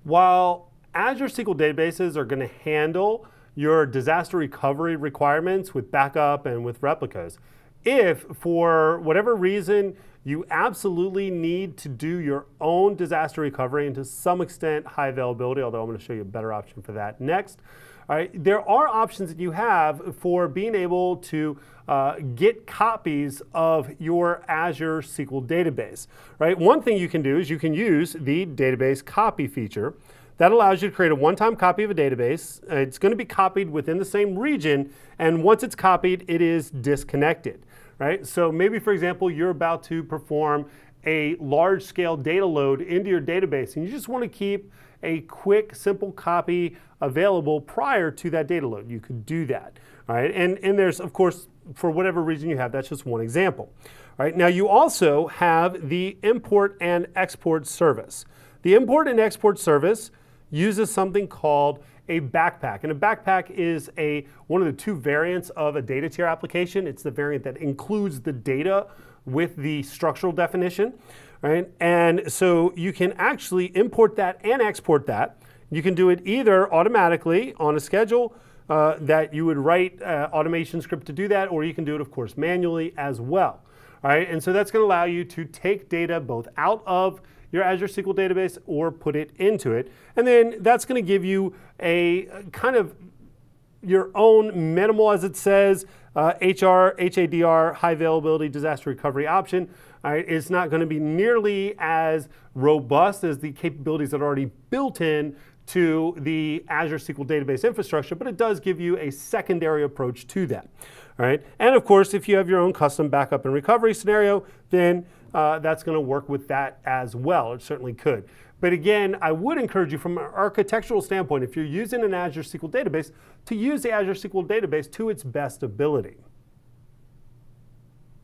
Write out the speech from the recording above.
While Azure SQL databases are going to handle your disaster recovery requirements with backup and with replicas, if for whatever reason you absolutely need to do your own disaster recovery and to some extent high availability, although I'm going to show you a better option for that next. All right, there are options that you have for being able to get copies of your Azure SQL database. Right? One thing you can do is you can use the database copy feature. That allows you to create a one-time copy of a database. It's going to be copied within the same region, and once it's copied, it is disconnected. Right? So maybe, for example, you're about to perform a large-scale data load into your database, and you just want to keep a quick, simple copy available prior to that data load. You could do that. All right? And there's, of course, for whatever reason you have, that's just one example. All right? Now, you also have the import and export service. The import and export service uses something called a backpack. And a backpack is one of the two variants of a data tier application. It's the variant that includes the data with the structural definition. Right? And so you can actually import that and export that. You can do it either automatically on a schedule that you would write automation script to do that, or you can do it, of course, manually as well. All right? And so that's going to allow you to take data both out of your Azure SQL database or put it into it. And then that's going to give you a kind of your own minimal, as it says, HADR, high availability disaster recovery option. All right, it's not going to be nearly as robust as the capabilities that are already built in to the Azure SQL database infrastructure, but it does give you a secondary approach to that. All right, and of course, if you have your own custom backup and recovery scenario, then that's going to work with that as well. It certainly could. But again, I would encourage you from an architectural standpoint, if you're using an Azure SQL database, to use the Azure SQL database to its best ability.